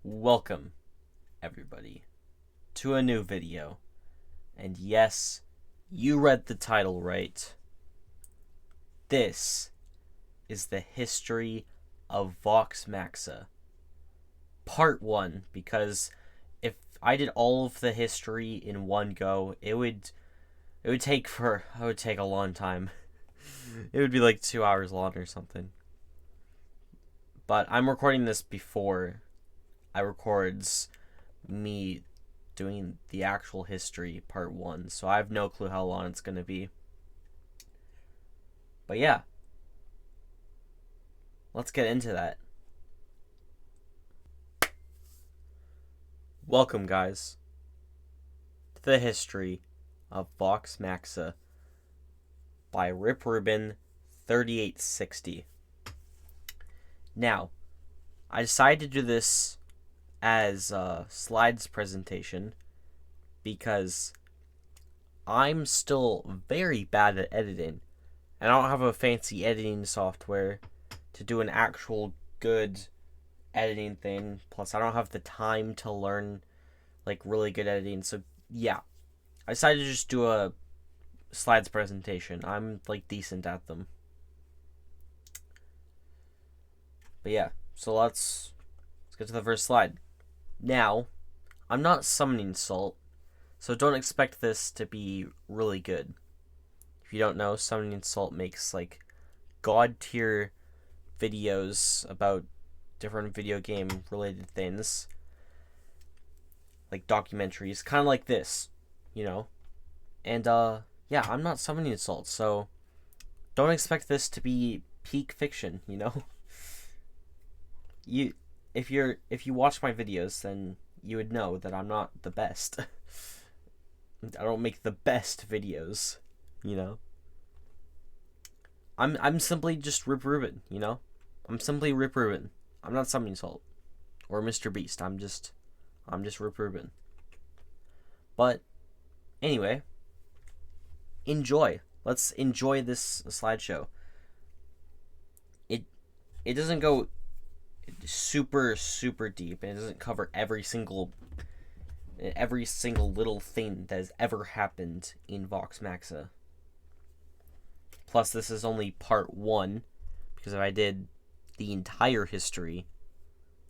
Welcome, everybody, to a new video. And yes, you read the title right. This is the History of Voxmaxa, Part 1, because if I did all of the history in one go, it would take a long time. It would be like 2 hours long or something. But I'm recording this before I records me doing the actual history part 1, so I have no clue how long it's going to be. But yeah, let's get into that. Welcome, guys, to the History of Voxmaxa by Rip Rubin 3860. Now, I decided to do this as a slides presentation because I'm still very bad at editing, and I don't have a fancy editing software to do an actual good editing thing. Plus, I don't have the time to learn like really good editing. So yeah, I decided to just do a slides presentation. I'm like decent at them. But yeah, so let's get to the first slide. Now, I'm not summoning Salt, so don't expect this to be really good. If you don't know, Summoning Salt makes like god tier videos about different video game related things, like documentaries, kind of like this, you know. And yeah, I'm not summoning Salt, so don't expect this to be peak fiction, you know. If you watch my videos, then you would know that I'm not the best. I don't make the best videos, you know. I'm simply just Rip Rubin, you know. I'm simply Rip Rubin. I'm not Summoning Salt or Mr. Beast. I'm just Rip Rubin. But anyway, enjoy. Let's enjoy this slideshow. It doesn't go super deep, and it doesn't cover every single little thing that has ever happened in Voxmaxa. Plus, this is only part 1, because if I did the entire history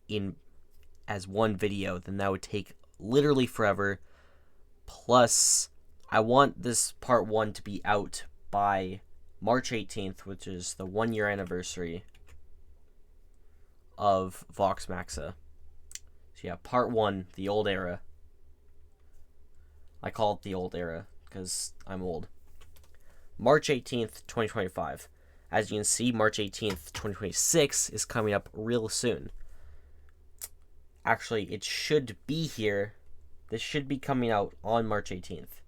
in as one video, then that would take literally forever. Plus, I want this part 1 to be out by March 18th, which is the 1-year anniversary of Voxmaxa. So yeah, part 1, the old era. I call it the old era because I'm old. March 18th, 2025. As you can see, March 18th, 2026 is coming up real soon. Actually, it should be here. This should be coming out on March 18th,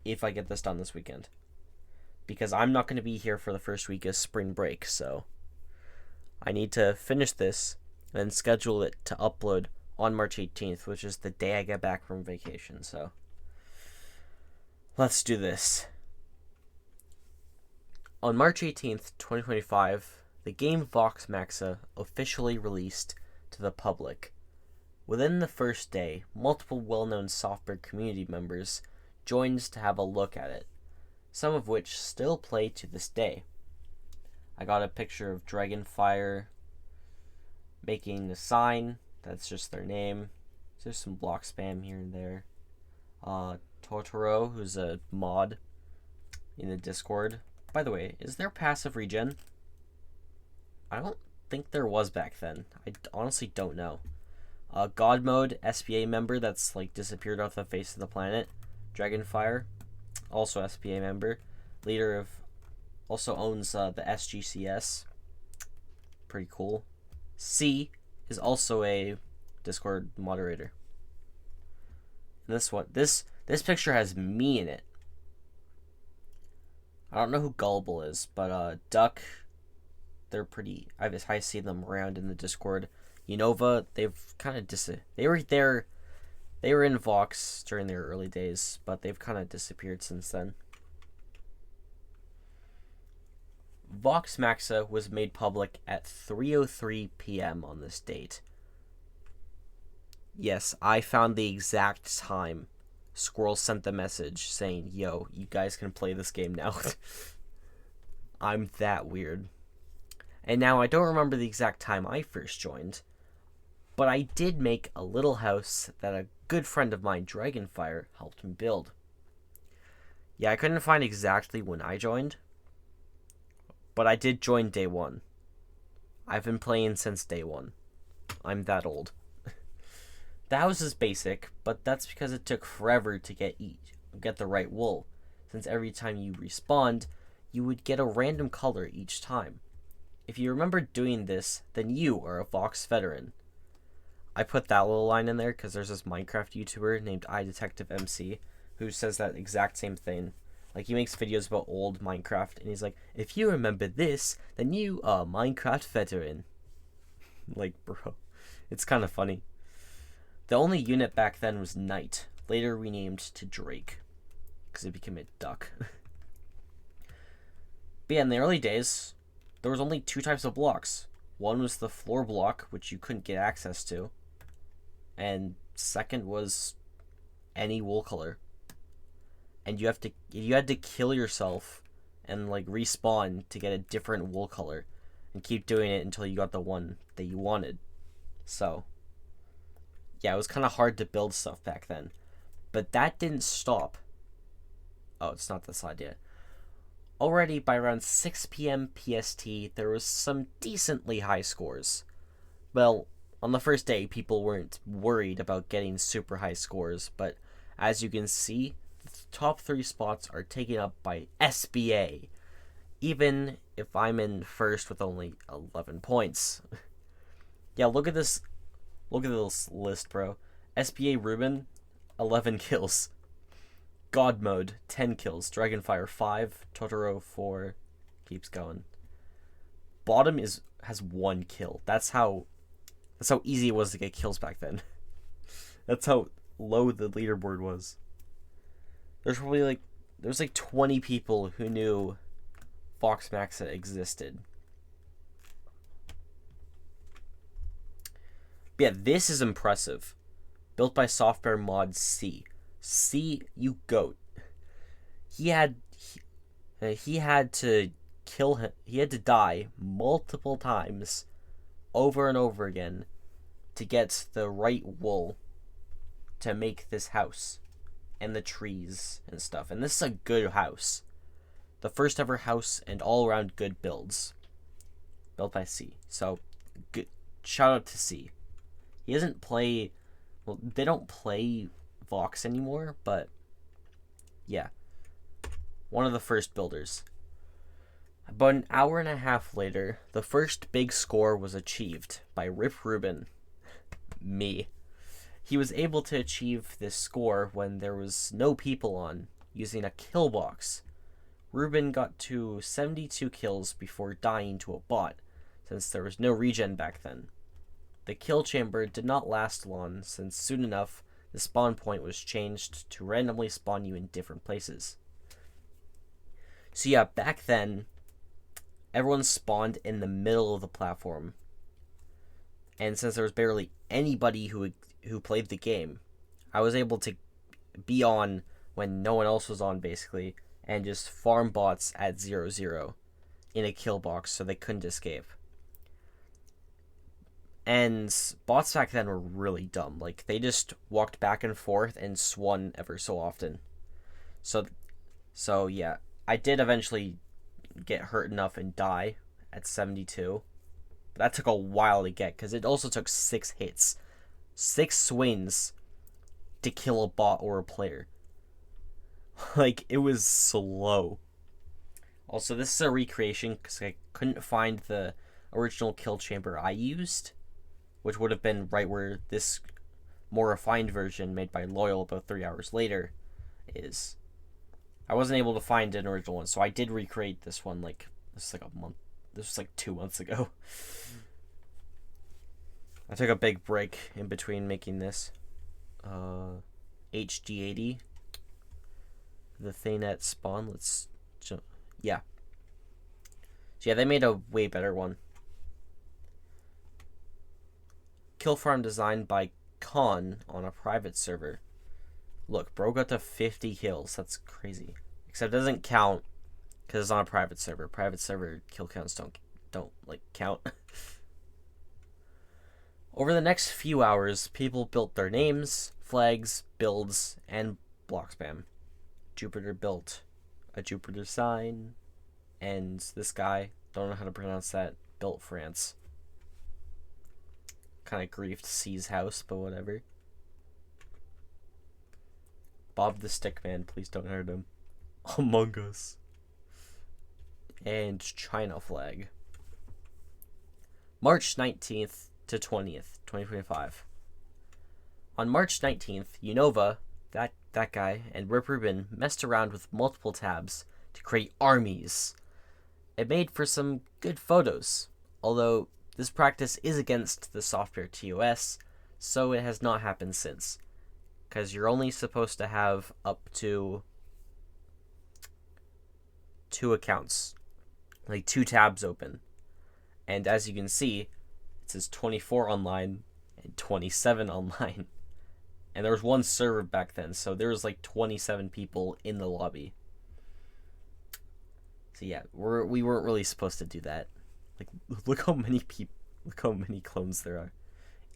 if I get this done this weekend. Because I'm not going to be here for the first week of spring break, so I need to finish this and schedule it to upload on March 18th, which is the day I get back from vacation, so let's do this. On March 18th, 2025, the game Voxmaxa officially released to the public. Within the first day, multiple well-known software community members joined to have a look at it, some of which still play to this day. I got a picture of Dragonfire making a sign. That's just their name. There's some block spam here and there. Totoro, who's a mod in the Discord. By the way, is there passive regen? I don't think there was back then. I honestly don't know. God Mode SPA member that's like disappeared off the face of the planet. Dragonfire, also SPA member. Leader of, also owns the SGCS. Pretty cool. C is also a Discord moderator. And this picture has me in it. I don't know who Gullible is, but Duck, they're pretty. I see them around in the Discord. Unova, they've kind of they were in Vox during their early days, but they've kind of disappeared since then. Voxmaxa was made public at 3:03 p.m. on this date. Yes, I found the exact time. Squirrel sent the message saying, yo, you guys can play this game now. I'm that weird. And now I don't remember the exact time I first joined, but I did make a little house that a good friend of mine, Dragonfire, helped me build. Yeah, I couldn't find exactly when I joined, but I did join day one. I've been playing since day one. I'm that old. The house is basic, but that's because it took forever to get the right wool, since every time you respawned, you would get a random color each time. If you remember doing this, then you are a Vox veteran. I put that little line in there because there's this Minecraft YouTuber named iDetectiveMC who says that exact same thing. Like, he makes videos about old Minecraft, and he's like, if you remember this, then you are a Minecraft veteran. Like, bro, it's kind of funny. The only unit back then was Knight, later renamed to Drake, because it became a duck. But yeah, in the early days, there was only two types of blocks. One was the floor block, which you couldn't get access to, and second was any wool color. And you had to kill yourself and like respawn to get a different wool color, and keep doing it until you got the one that you wanted. So yeah, it was kind of hard to build stuff back then, but that didn't stop. Oh, it's not the slide yet. Already by around 6 p.m. PST, there was some decently high scores. Well, on the first day, people weren't worried about getting super high scores, but as you can see, the top 3 spots are taken up by SBA, even if I'm in first with only 11 points. Yeah, look at this list, bro. SBA Ruben, 11 kills. God Mode, 10 kills. Dragonfire, 5. Totoro, 4. Keeps going. Bottom has 1 kill. That's how easy it was to get kills back then. That's how low the leaderboard was. There's probably there was 20 people who knew Voxmaxa existed. But yeah, this is impressive. Built by Software Mod C. C, you goat. He had to kill him. He had to die multiple times, over and over again, to get the right wool to make this house and the trees and stuff. And this is a good house. The first ever house and all around good builds. Built by C. So, good. Shout out to C. He doesn't play. Well, they don't play Vox anymore, but yeah, one of the first builders. About an hour and a half later, the first big score was achieved by Rip Rubin, me. He was able to achieve this score when there was no people on, using a kill box. Rubin got to 72 kills before dying to a bot, since there was no regen back then. The kill chamber did not last long, since soon enough, the spawn point was changed to randomly spawn you in different places. So yeah, back then, everyone spawned in the middle of the platform. And since there was barely anybody who played the game, I was able to be on when no one else was on, basically, and just farm bots at 0-0 in a kill box so they couldn't escape. And bots back then were really dumb. Like, they just walked back and forth and swung ever so often. So yeah, I did eventually get hurt enough and die at 72. But that took a while to get, because it also took 6 hits. 6 swings to kill a bot or a player. Like, it was slow. Also, this is a recreation, because I couldn't find the original kill chamber I used, which would have been right where this more refined version made by Loyal about 3 hours later is. I wasn't able to find an original one, so I did recreate this one this was 2 months ago. I took a big break in between making this. HD80. The Thanet spawn. Let's jump. Yeah. So yeah, they made a way better one. Kill farm designed by con on a private server. Look, bro got to 50 kills. That's crazy. Except it doesn't count because it's on a private server. Private server kill counts don't like count. Over the next few hours, people built their names, flags, builds, and block spam. Jupiter built a Jupiter sign, and this guy, don't know how to pronounce that, built France. Kind of griefed C's house, but whatever. Bob the Stickman, please don't hurt him. Among Us. And China flag. March 19th to 20th, 2025. On March 19th, Unova, that guy, and Rip Rubin messed around with multiple tabs to create armies. It made for some good photos, although this practice is against the software TOS, so it has not happened since. Because you're only supposed to have up to 2 accounts, like 2 tabs open. And as you can see, it says 24 online and 27 online. And there was one server back then, so there was like 27 people in the lobby. So yeah, we weren't really supposed to do that. Like, look how many clones there are.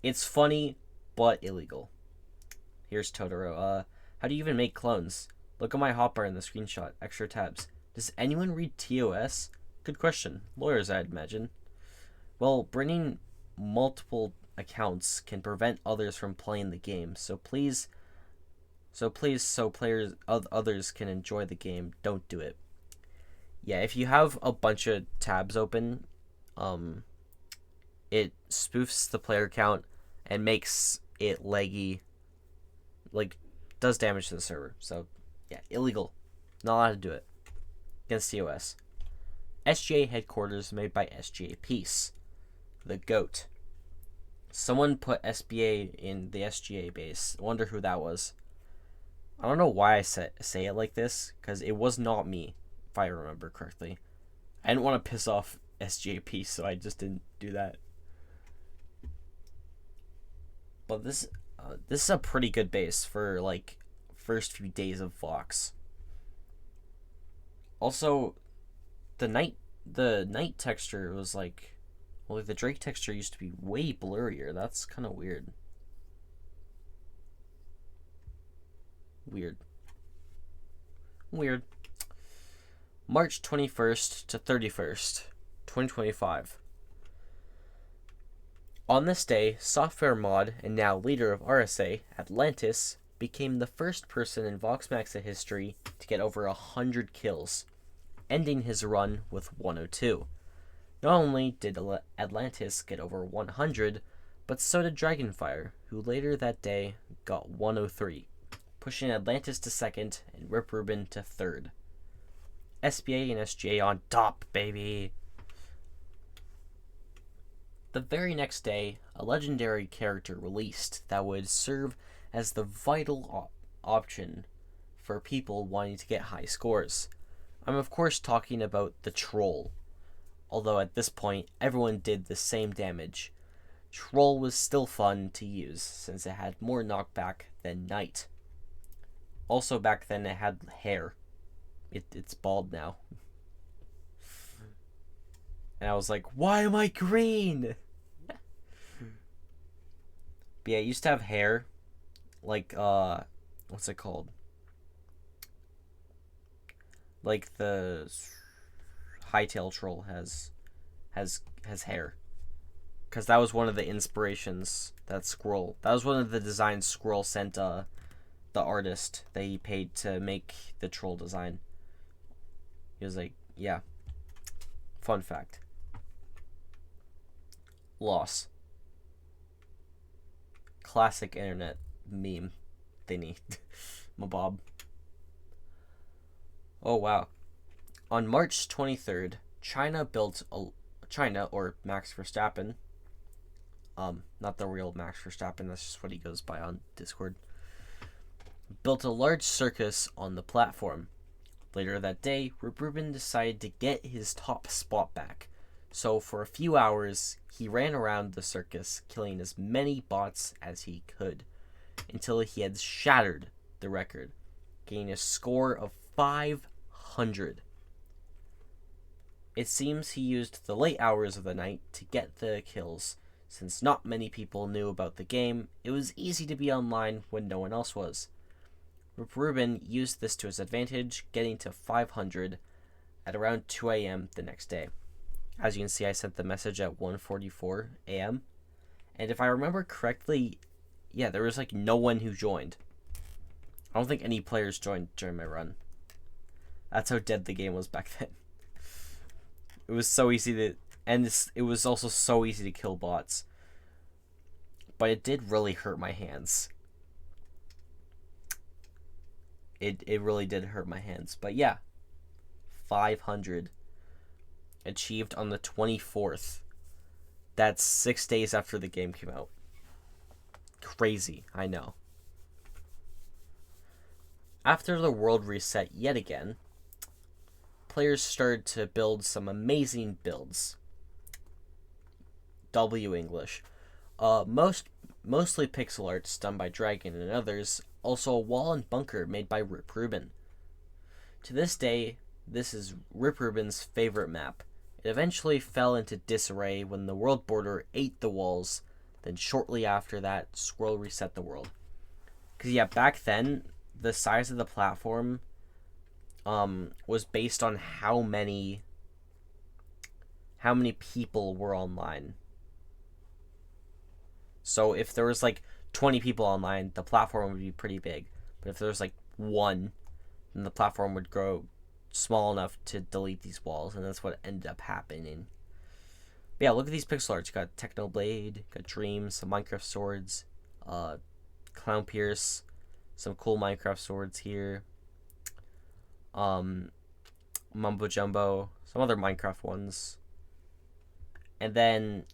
It's funny, but illegal. Here's Totoro. How do you even make clones? Look at my hotbar in the screenshot. Extra tabs. Does anyone read TOS? Good question. Lawyers, I'd imagine. Well, bringing multiple accounts can prevent others from playing the game. So please, others can enjoy the game, don't do it. Yeah, if you have a bunch of tabs open, it spoofs the player count and makes it laggy, like, does damage to the server. So, yeah, illegal. Not allowed to do it. Against TOS. SGA headquarters made by SGA Peace. The GOAT. Someone put SBA in the SGA base. I wonder who that was. I don't know why I say it like this, because it was not me, if I remember correctly. I didn't want to piss off SGA Peace, so I just didn't do that. But this is a pretty good base for, like, first few days of Vox. Also, the night texture was like, well, the Drake texture used to be way blurrier. That's kind of weird. Weird. March 21st to 31st, 2025. On this day, software mod and now leader of RSA, Atlantis, became the first person in Voxmaxa history to get over 100 kills, ending his run with 102. Not only did Atlantis get over 100, but so did Dragonfire, who later that day got 103, pushing Atlantis to second and Rip Rubin to third. SBA and SGA on top, baby! The very next day, a legendary character released that would serve as the vital option for people wanting to get high scores. I'm of course talking about the Troll. Although at this point, everyone did the same damage. Troll was still fun to use, since it had more knockback than Knight. Also back then it had hair. It's bald now. And I was like, why am I green? But yeah, it used to have hair. Like, what's it called? Like the Hightail Troll has hair. Because that was one of the inspirations that was one of the designs Squirrel sent the artist that he paid to make the troll design. He was like, yeah. Fun fact. Loss. Classic internet meme thingy. Mabob. Oh wow. On March 23rd, China, or Max Verstappen, not the real Max Verstappen, that's just what he goes by on Discord, built a large circus on the platform. Later that day, Rip Rubin decided to get his top spot back, So for a few hours, he ran around the circus, killing as many bots as he could, until he had shattered the record, gaining a score of 500. It seems he used the late hours of the night to get the kills. Since not many people knew about the game, it was easy to be online when no one else was. Rip Rubin used this to his advantage, getting to 500 at around 2 a.m. the next day. As you can see, I sent the message at 1:44 a.m. And if I remember correctly, yeah, there was like no one who joined. I don't think any players joined during my run. That's how dead the game was back then. It was so easy to, and it was also so easy to kill bots. But it did really hurt my hands. It really did hurt my hands. But yeah, 500 achieved on the 24th. That's 6 days after the game came out. Crazy, I know. After the world reset yet again, players started to build some amazing builds. W English. Mostly pixel arts done by Dragon and others, also a wall and bunker made by Rip Rubin. To this day, this is Rip Rubin's favorite map. It eventually fell into disarray when the world border ate the walls, then shortly after that, Squirrel reset the world. Because yeah, back then, the size of the platform was based on how many people were online. So if there was like 20 people online, the platform would be pretty big. But if there was like one, then the platform would grow small enough to delete these walls, and that's what ended up happening. But yeah, look at these pixel arts. You got Technoblade, got Dreams, some Minecraft swords, Clown Pierce, some cool Minecraft swords here. Mumbo Jumbo, some other Minecraft ones. And then,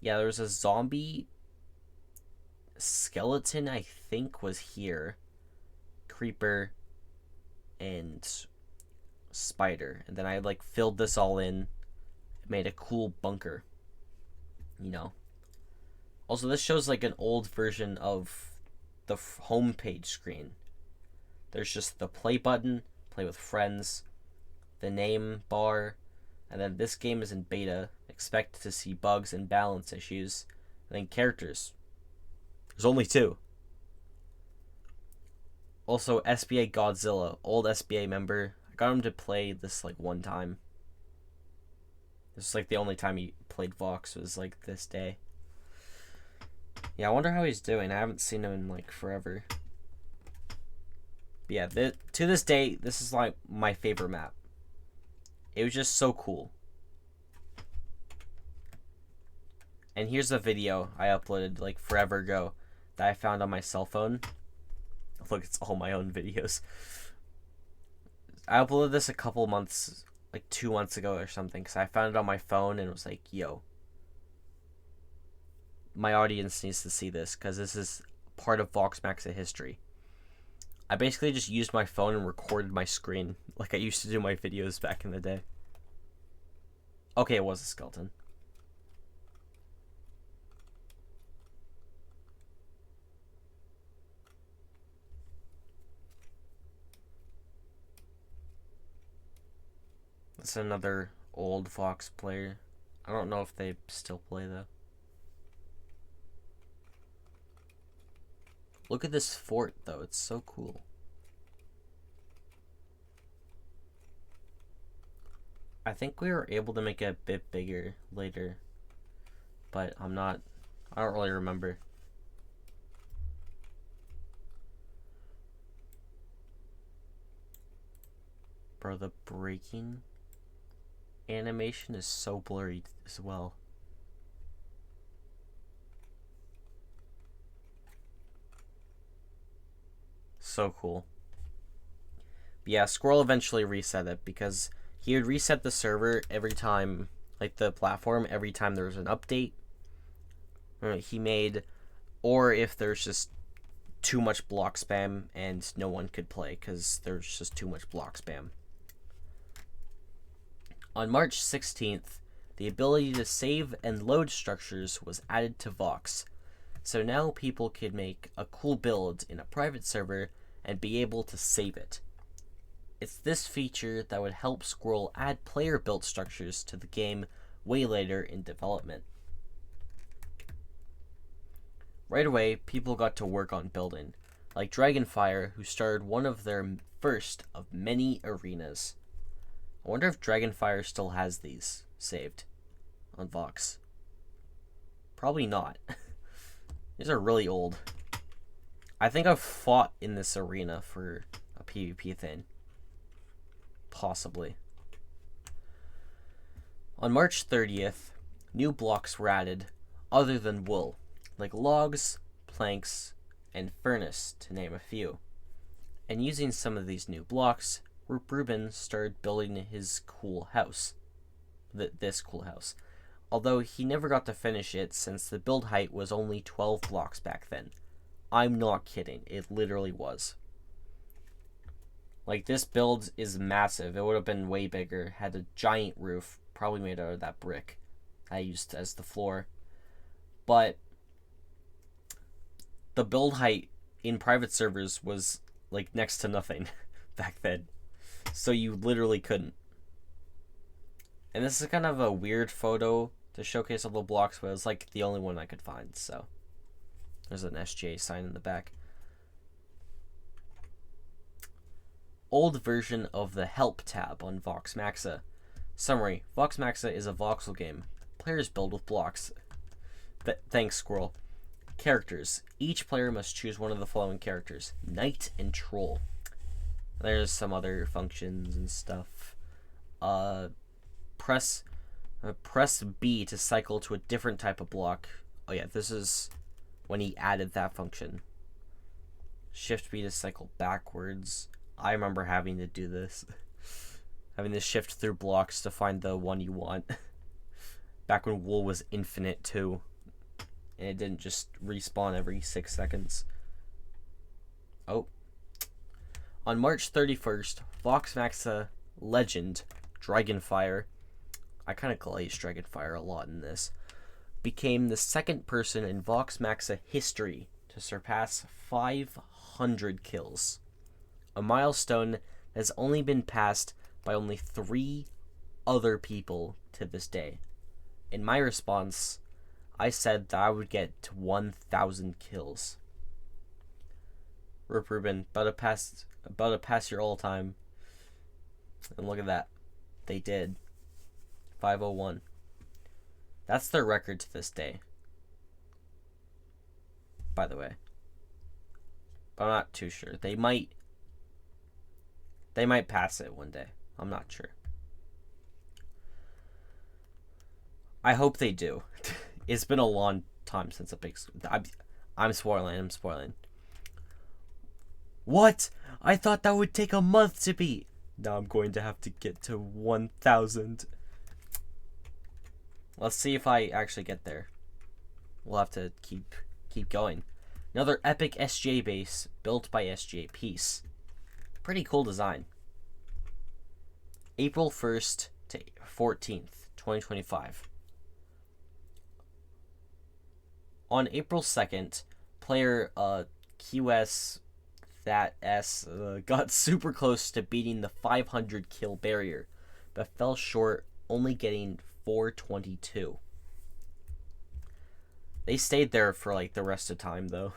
yeah, there was a zombie skeleton, I think, was here. Creeper and spider. And then I like filled this all in, made a cool bunker, you know. Also, this shows like an old version of the homepage screen. There's just the play button, play with friends, the name bar, and then this game is in beta. Expect to see bugs and balance issues. And then characters. There's only 2. Also, SBA Godzilla, old SBA member. I got him to play this like one time. This is like the only time he played Vox was like this day. Yeah, I wonder how he's doing. I haven't seen him in like forever. But yeah, to this day, this is like my favorite map. It was just so cool. And here's a video I uploaded like forever ago that I found on my cell phone. Look, it's all my own videos. I uploaded this a couple months, like 2 months ago or something, because I found it on my phone and it was like, yo, my audience needs to see this because this is part of Voxmaxa history. I basically just used my phone and recorded my screen like I used to do my videos back in the day. Okay, it was a skeleton. That's another old Vox player. I don't know if they still play though. Look at this fort though, it's so cool. I think we were able to make it a bit bigger later, but I don't really remember. Bro, the breaking animation is so blurry as well. So cool. But yeah, Squirrel eventually reset it because he would reset the server every time, like the platform, every time there was an update he made, or if there's just too much block spam and no one could play because there's just too much block spam. On March 16th, the ability to save and load structures was added to Vox. So now people could make a cool build in a private server and be able to save it. It's this feature that would help Squirrel add player-built structures to the game way later in development. Right away, people got to work on building, like Dragonfire, who started one of their first of many arenas. I wonder if Dragonfire still has these saved on Vox. Probably not. These are really old. I think I've fought in this arena for a PvP thing. Possibly. On March 30th, new blocks were added other than wool, like logs, planks, and furnace, to name a few. And using some of these new blocks, Ruben started building his cool house. This cool house. Although he never got to finish it since the build height was only 12 blocks back then. I'm not kidding, it literally was. Like, this build is massive. It would have been way bigger, had a giant roof, probably made out of that brick I used as the floor. But the build height in private servers was like next to nothing back then. So you literally couldn't. And this is kind of a weird photo to showcase all the blocks, but it's like the only one I could find, so. There's an SGA sign in the back. Old version of the Help tab on Voxmaxa. Summary: Voxmaxa is a voxel game. Players build with blocks. Thanks, Squirrel. Characters. Each player must choose one of the following characters: Knight and Troll. There's some other functions and stuff. Press B to cycle to a different type of block. Oh yeah, this is when he added that function. Shift B to cycle backwards. I remember having to do this. Having to shift through blocks to find the one you want. Back when wool was infinite too. And it didn't just respawn every 6 seconds. Oh. On March 31st, Voxmaxa Legend, Dragonfire, I kind of glazed Dragonfire a lot in this, became the second person in Voxmaxa history to surpass 500 kills. A milestone that has only been passed by only 3 other people to this day. In my response, I said that I would get to 1,000 kills. Ruben, about to pass your all time. And look at that. They did. 501. That's their record to this day. By the way. But I'm not too sure. They might pass it one day. I'm not sure. I hope they do. It's been a long time since a big... I'm spoiling. What? I thought that would take a month to beat. Now I'm going to have to get to 1,000. Let's see if I actually get there. We'll have to keep going. Another epic SGA base built by SGA Peace. Pretty cool design. April 1st to 14th, 2025. On April 2nd, player QS that S got super close to beating the 500 kill barrier, but fell short, only getting 422. They stayed there for like the rest of the time though.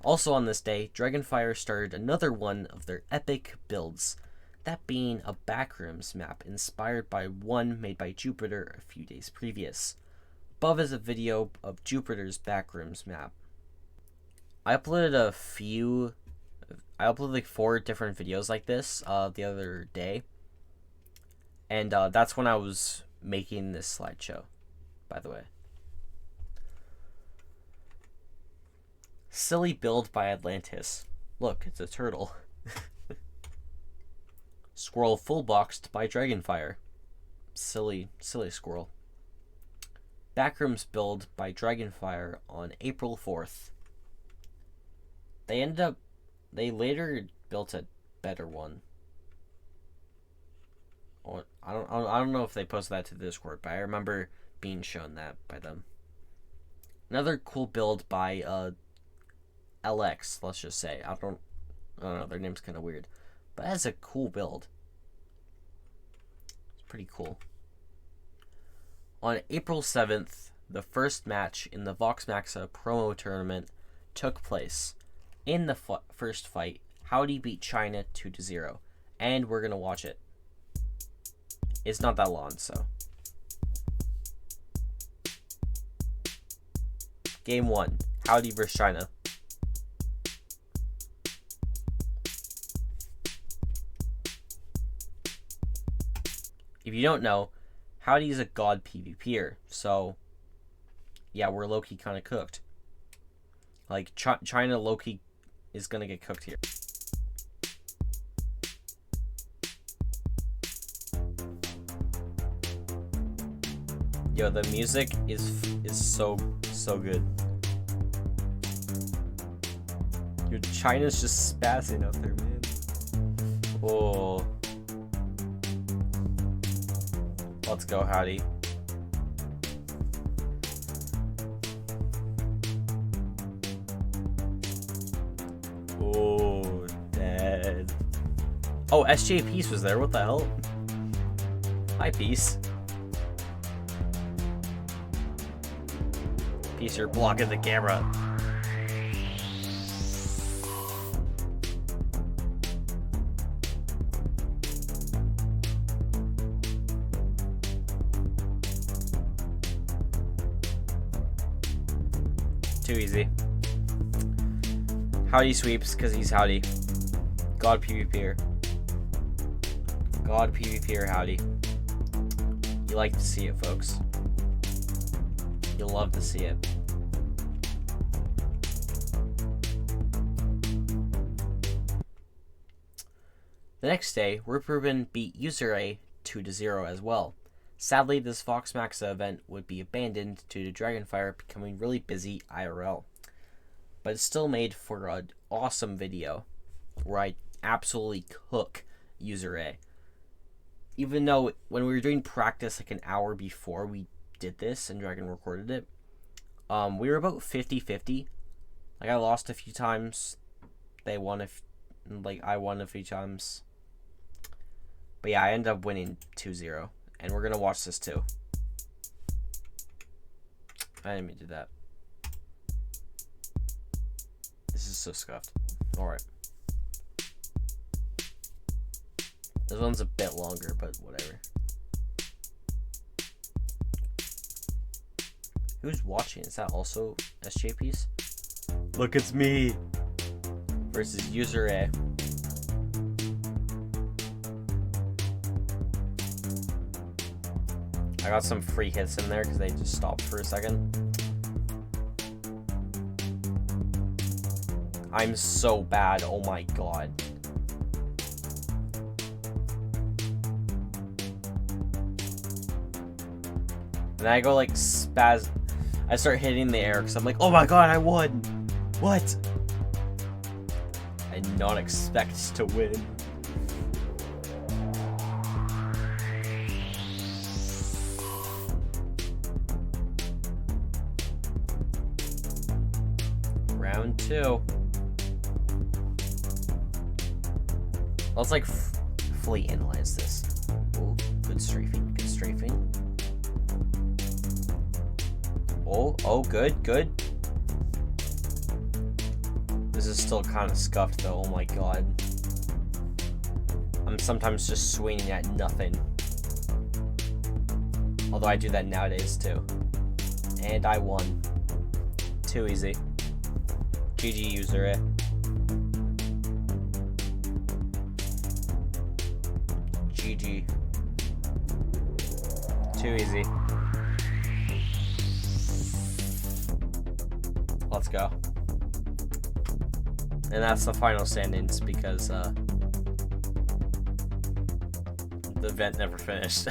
Also on this day, Dragonfire started another one of their epic builds, that being a backrooms map inspired by one made by Jupiter a few days previous. Above is a video of Jupiter's backrooms map. I uploaded like 4 different videos like this the other day, and that's when I was making this slideshow, by the way. Silly build by Atlantis. Look, it's a turtle. Squirrel full boxed by Dragonfire. Silly squirrel. Backrooms build by Dragonfire on April 4th. They later built a better one. I don't know if they posted that to the Discord, but I remember being shown that by them. Another cool build by LX, let's just say. I don't know, their name's kind of weird, but that's a cool build. It's pretty cool. On April 7th, the first match in the Voxmaxa promo tournament took place. In the first fight, Howdy beat China 2-0, and we're gonna watch it. It's not that long, so. Game 1, Howdy versus China. If you don't know, Howdy's a god PvPer, so yeah, we're low-key kind of cooked. Like, China low-key is gonna get cooked here. Yo, the music is so good. Yo, China's just spazzing out there, man. Oh. Let's go, Howdy. Oh, dead. Oh, SJ Peace was there. What the hell? Hi, Peace. Peace, you're blocking the camera. Too easy. Howdy sweeps because he's Howdy. God PvPer. God PvPer Howdy. You like to see it, folks. You'll love to see it. The next day, Ripperman beat User A 2-0 as well. Sadly, this Voxmaxa event would be abandoned due to Dragonfire becoming really busy IRL. But it still made for an awesome video where I absolutely cook User A. Even though when we were doing practice like an hour before we did this and Dragon recorded it, we were about 50-50. Like, I lost a few times. They won I won a few times. But yeah, I ended up winning 2-0. And we're going to watch this too. I didn't mean to do that. This is so scuffed. Alright. This one's a bit longer, but whatever. Who's watching? Is that also SJP's? Look, it's me! Versus User A. I got some free hits in there because they just stopped for a second. I'm so bad, oh my god. And I go like spaz. I start hitting the air because I'm like, oh my god, I won! What? I did not expect to win. Round 2. Let's like fully analyze this. Oh, good strafing, good strafing. Oh, good. This is still kind of scuffed though, oh my god. I'm sometimes just swinging at nothing. Although I do that nowadays too. And I won. Too easy. GG User A. GG. Too easy. Let's go. And that's the final standings because the event never finished.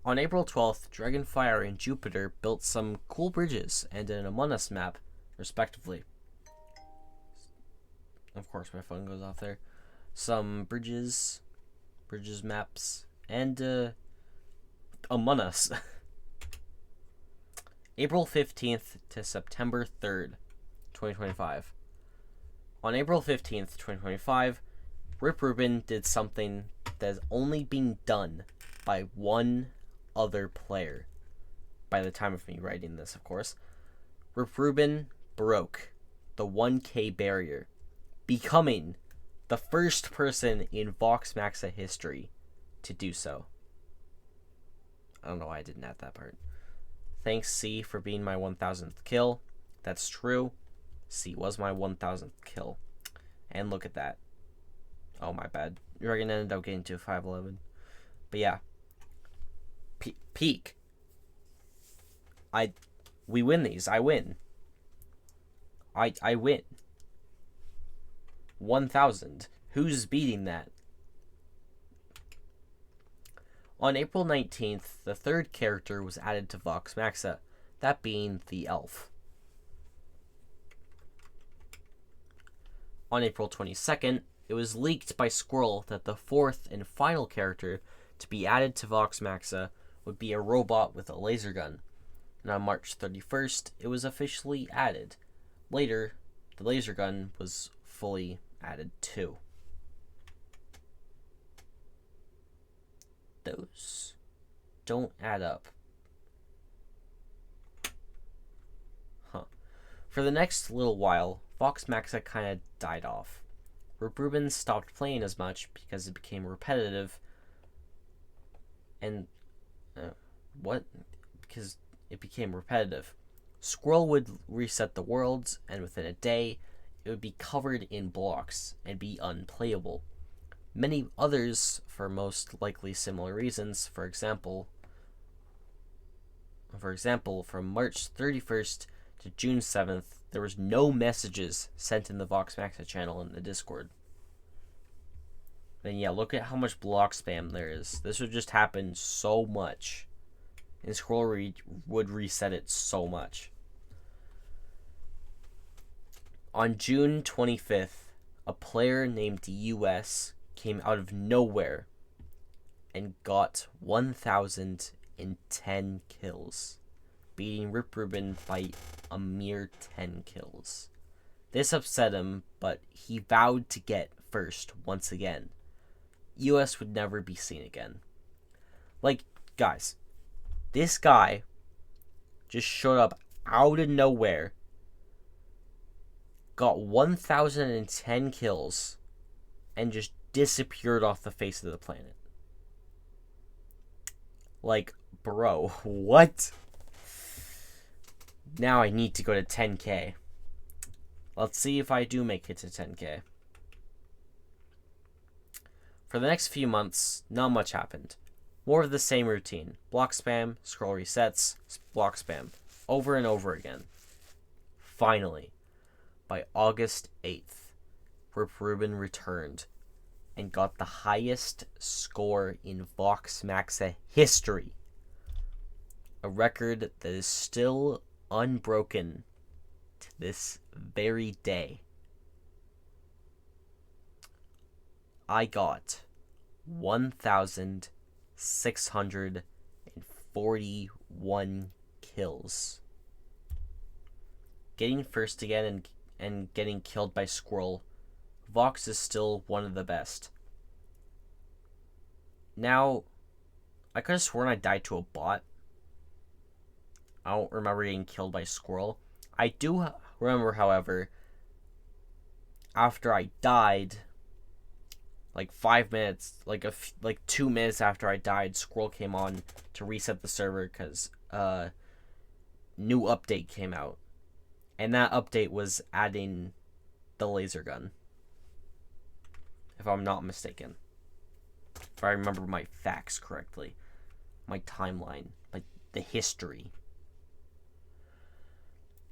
On April 12th, Dragonfire and Jupiter built some cool bridges and an Among Us map, respectively. Of course, my phone goes off there. Some bridges maps, and Among Us. April 15th to September 3rd, 2025. On April 15th, 2025, Rip Rubin did something that has only been done by one other player. By the time of me writing this, of course. Rip Rubin broke the 1K barrier, becoming the first person in Voxmaxa history to do so. I don't know why I didn't add that part. Thanks, C, for being my 1000th kill. That's true. C was my 1000th kill. And look at that. Oh, my bad. You're going to end up getting to 511. But yeah. Peak. We win these. I win. I win. 1000. Who's beating that? On April 19th, the third character was added to Voxmaxa, that being the elf. On April 22nd, it was leaked by Squirrel that the fourth and final character to be added to Voxmaxa would be a robot with a laser gun. And on March 31st, it was officially added. Later, the laser gun was fully added too. Those don't add up. For the next little while, Voxmaxa kind of died off. Rip Rubin stopped playing as much because it became repetitive. And because it became repetitive. Squirrel would reset the worlds, and within a day, it would be covered in blocks and be unplayable. Many others, for most likely similar reasons, for example, from March 31st to June 7th, there was no messages sent in the Voxmaxa channel in the Discord. And yeah, look at how much block spam there is. This would just happen so much. And Squirrel would reset it so much. On June 25th, a player named US came out of nowhere and got 1,010 kills, beating Rip Rubin by a mere 10 kills. This upset him, but he vowed to get first once again. US would never be seen again. Like, guys, this guy just showed up out of nowhere, got 1,010 kills, and just disappeared off the face of the planet. Like, bro, what? Now I need to go to 10K. Let's see if I do make it to 10K. For the next few months, not much happened. More of the same routine. Block spam, scroll resets, block spam. Over and over again. Finally, by August 8th, Rip Rubin returned and got the highest score in Voxmaxa history. A record that is still unbroken to this very day. I got 1,641 kills. Getting first again and getting killed by Squirrel, Vox is still one of the best. Now, I could have sworn I died to a bot. I don't remember getting killed by Squirrel. I do remember, however, after I died, like 5 minutes, like 2 minutes after I died, Squirrel came on to reset the server because new update came out. And that update was adding the laser gun, if I'm not mistaken. If I remember my facts correctly. My timeline. Like, the history.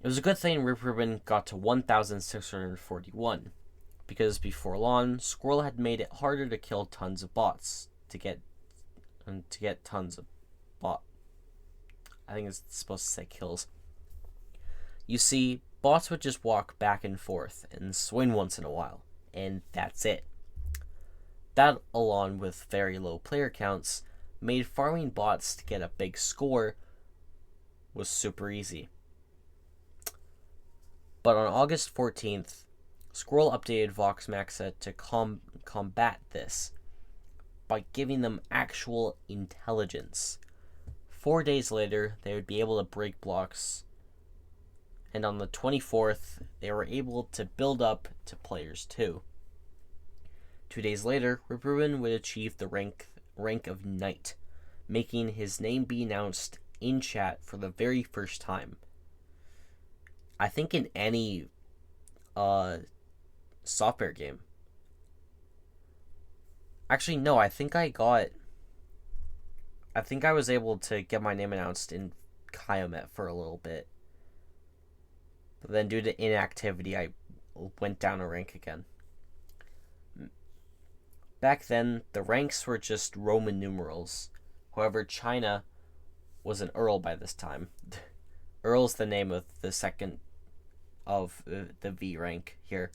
It was a good thing Rip Rubin got to 1,641. Because before long, Squirrel had made it harder to kill tons of bots. To get tons of I think it's supposed to say kills. You see, bots would just walk back and forth and swing once in a while, and that's it. That, along with very low player counts, made farming bots to get a big score was super easy. But on August 14th, Squirrel updated Voxmaxa to combat this by giving them actual intelligence. 4 days later, they would be able to break blocks, and on the 24th, they were able to build up to players 2. 2 days later, Ripperman would achieve the rank of Knight, making his name be announced in chat for the very first time. I think in any software game. Actually, no, I think I was able to get my name announced in Kyomet for a little bit. But then due to inactivity, I went down a rank again. Back then, the ranks were just Roman numerals. However, China was an Earl by this time. Earl's the name of the second of the V rank here.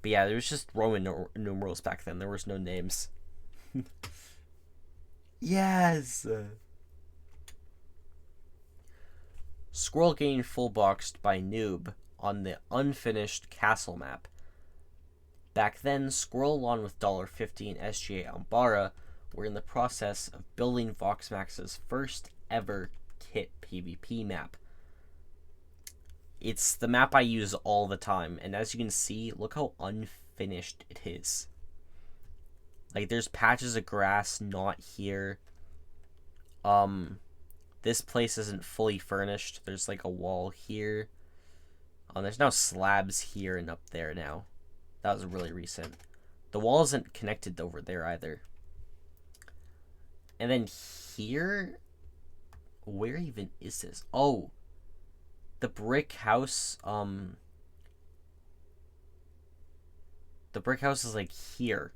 But yeah, there was just Roman numerals back then. There was no names. Yes! Squirrel gained full boxed by Noob on the unfinished castle map. Back then, Squirrel along with $50 and SGA Umbara were in the process of building Voxmaxa's first ever kit PvP map. It's the map I use all the time, and as you can see, look how unfinished it is. Like, there's patches of grass not here. This place isn't fully furnished. There's like a wall here. There's now slabs here and up there now. That was really recent. The wall isn't connected over there either. And then here, where even is this? Oh, the brick house. The brick house is like here,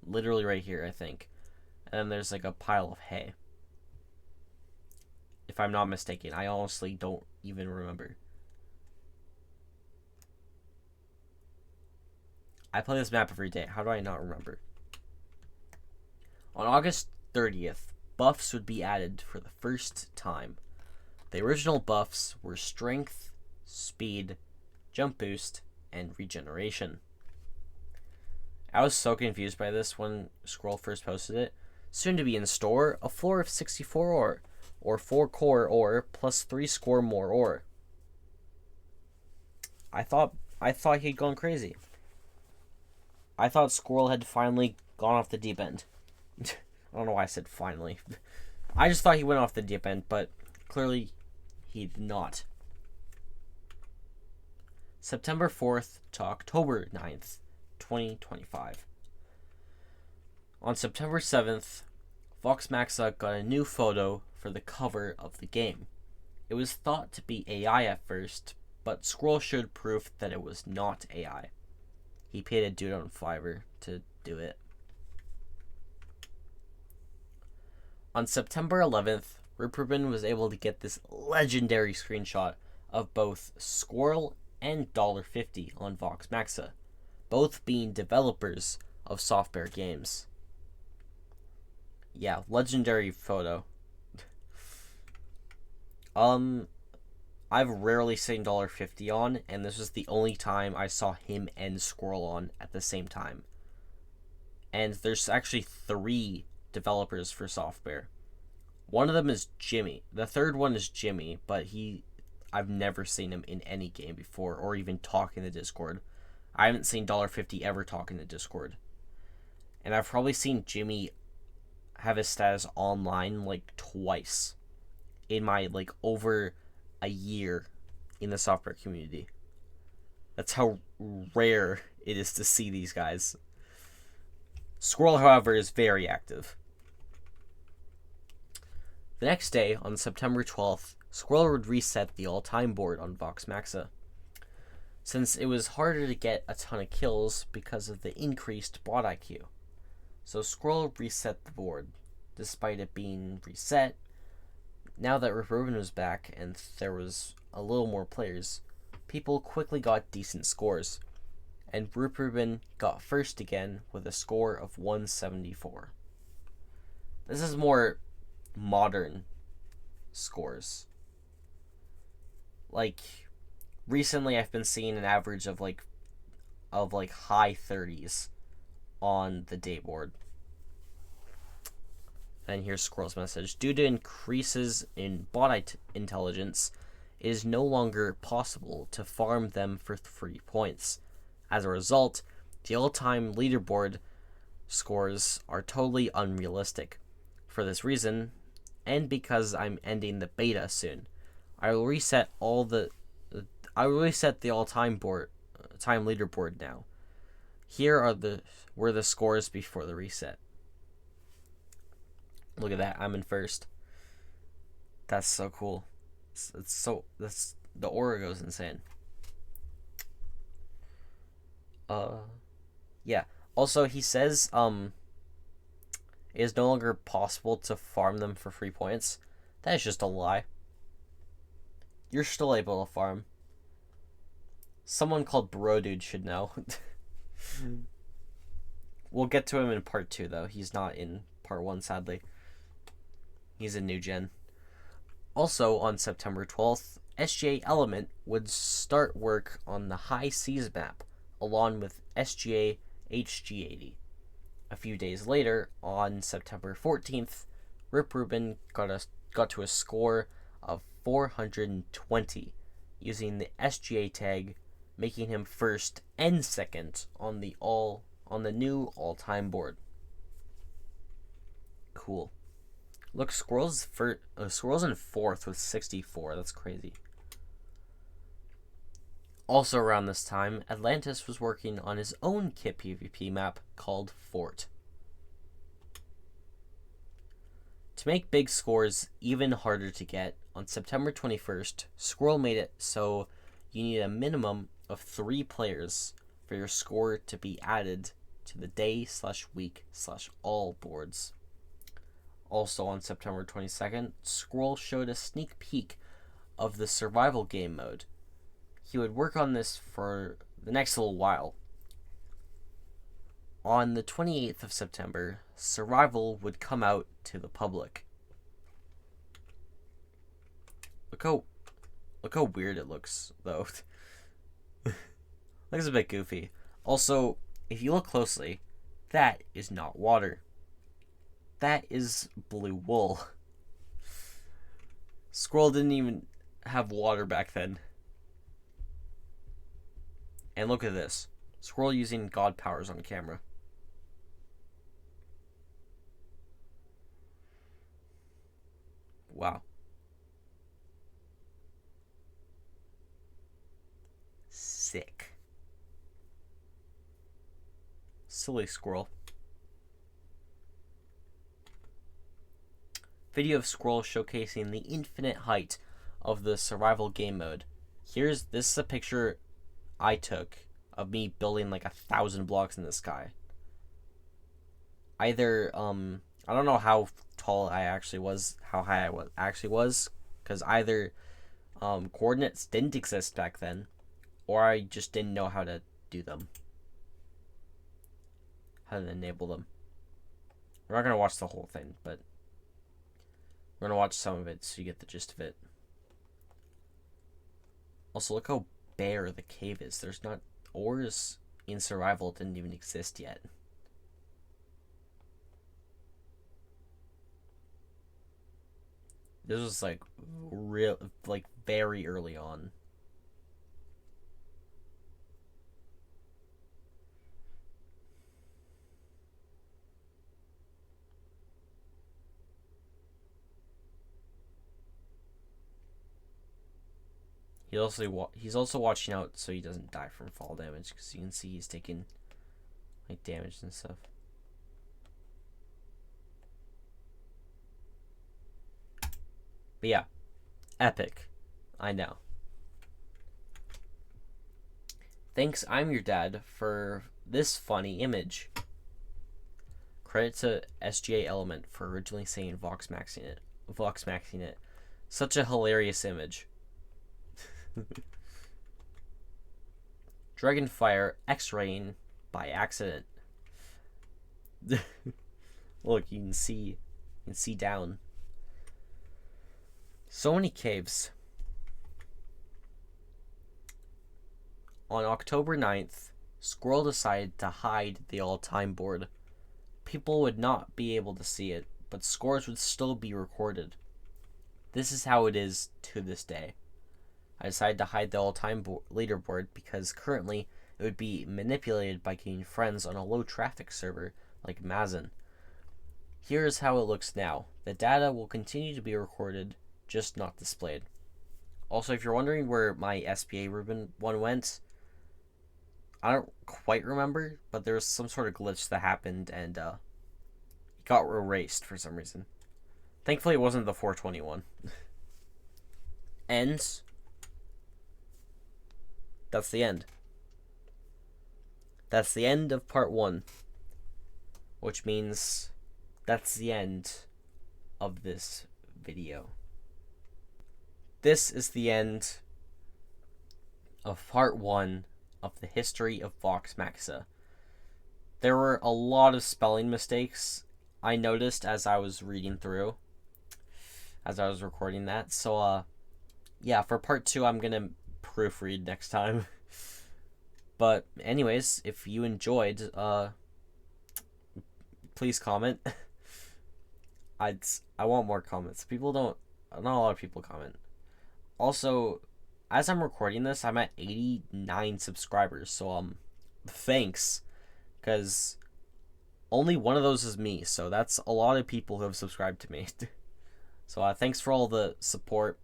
literally right here, I think. And then there's like a pile of hay. If I'm not mistaken, I honestly don't even remember. I play this map every day. How do I not remember? On August 30th, buffs would be added for the first time. The original buffs were strength, speed, jump boost, and regeneration. I was so confused by this when Scroll first posted it. Soon to be in store, a floor of 64 ore, or 4 core ore, plus 3 score more ore. I thought he'd gone crazy. I thought Squirrel had finally gone off the deep end. I don't know why I said finally. I just thought he went off the deep end, but clearly he did not. September 4th to October 9th, 2025. On September 7th, Voxmaxa got a new photo for the cover of the game. It was thought to be AI at first, but Squirrel showed proof that it was not AI. He paid a dude on Fiverr to do it. On September 11th, Ripperman was able to get this legendary screenshot of both Squirrel and $50 on Voxmaxa, both being developers of software games. Yeah, legendary photo. I've rarely seen $50 on, and this was the only time I saw him and Squirrel on at the same time. And there's actually 3 developers for software. One of them is Jimmy. The third one is Jimmy, but I've never seen him in any game before, or even talk in the Discord. I haven't seen $50 ever talk in the Discord. And I've probably seen Jimmy have his status online like twice in my like over a year in the software community. That's how rare it is to see these guys. Squirrel, however, is very active. The next day, on September 12th, Squirrel would reset the all-time board on Voxmaxa, since it was harder to get a ton of kills because of the increased bot IQ. So Squirrel reset the board. Despite it being reset, now that Ripperman was back and there was a little more players, people quickly got decent scores. and Rip Rubin got first again with a score of 174. This is more modern scores. Like, recently I've been seeing an average of high 30s on the day board. And here's Squirrel's message. Due to increases in bot intelligence, it is no longer possible to farm them for 3 points. As a result, the all-time leaderboard scores are totally unrealistic. For this reason, and because I'm ending the beta soon, I will reset the all-time time leaderboard now. Here were the scores before the reset. Look at that, I'm in first. That's so cool. The aura goes insane. Yeah. Also, he says it is no longer possible to farm them for 3 points. That is just a lie. You're still able to farm. Someone called Bro Dude should know. We'll get to him in part 2, though. He's not in part 1, sadly. He's a new gen. Also, on September 12th, SGA Element would start work on the High Seas map, along with SGA HG80. A few days later, on September 14th, Rip Rubin got to a score of 420, using the SGA tag, making him first and second on the new all-time board. Cool. Look, Squirrel's in 4th with 64. That's crazy. Also around this time, Atlantis was working on his own kit PvP map called Fort. To make big scores even harder to get, on September 21st, Squirrel made it so you need a minimum of 3 players for your score to be added to the day/week/all boards. Also on September 22nd, Squirrel showed a sneak peek of the survival game mode. He would work on this for the next little while. On the 28th of September, survival would come out to the public. Look how weird it looks, though. Looks a bit goofy. Also, if you look closely, that is not water. That is blue wool. Squirrel didn't even have water back then. And look at this. Squirrel using god powers on camera. Wow. Sick. Silly Squirrel. Video of Squirrel showcasing the infinite height of the survival game mode. This is a picture I took of me building like 1,000 blocks in the sky. I don't know how tall I actually was, how high I actually was, because either coordinates didn't exist back then, or I just didn't know how to do them. How to enable them. We're not going to watch the whole thing, but we're going to watch some of it so you get the gist of it. Also, look how bare the cave is. There's not... Ores in survival didn't even exist yet. This was very early on. He's also watching out so he doesn't die from fall damage, because you can see he's taking like damage and stuff. But yeah, epic. I know. Thanks, I'm your dad, for this funny image. Credit to SGA Element for originally saying Voxmaxing it. Such a hilarious image. Dragonfire X-raying by accident. Look, you can see down. So many caves. On October 9th, Squirrel decided to hide the all-time board. People would not be able to see it, but scores would still be recorded. This is how it is to this day. I decided to hide the all-time leaderboard because currently it would be manipulated by getting friends on a low-traffic server like Mazin. Here is how it looks now. The data will continue to be recorded, just not displayed. Also, if you're wondering where my SPA Rubin one went, I don't quite remember, but there was some sort of glitch that happened and it got erased for some reason. Thankfully, it wasn't the 421. Ends. That's the end. That's the end of part 1. Which means that's the end of this video. This is the end of part 1 of the history of Voxmaxa. There were a lot of spelling mistakes I noticed as I was reading through, as I was recording that. So, yeah, for part 2, I'm gonna proofread next time. But anyways, if you enjoyed, please comment. I want more comments. Not a lot of people comment. Also, as I'm recording this, I'm at 89 subscribers, so thanks, because only one of those is me, so that's a lot of people who have subscribed to me. So thanks for all the support.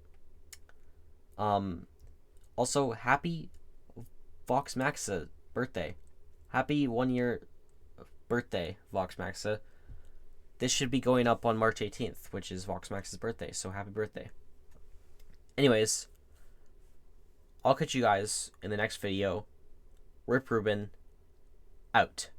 Also, happy Voxmaxa birthday. Happy 1-year birthday, Voxmaxa. This should be going up on March 18th, which is Voxmaxa's birthday, so happy birthday. Anyways, I'll catch you guys in the next video. Rip Rubin, out.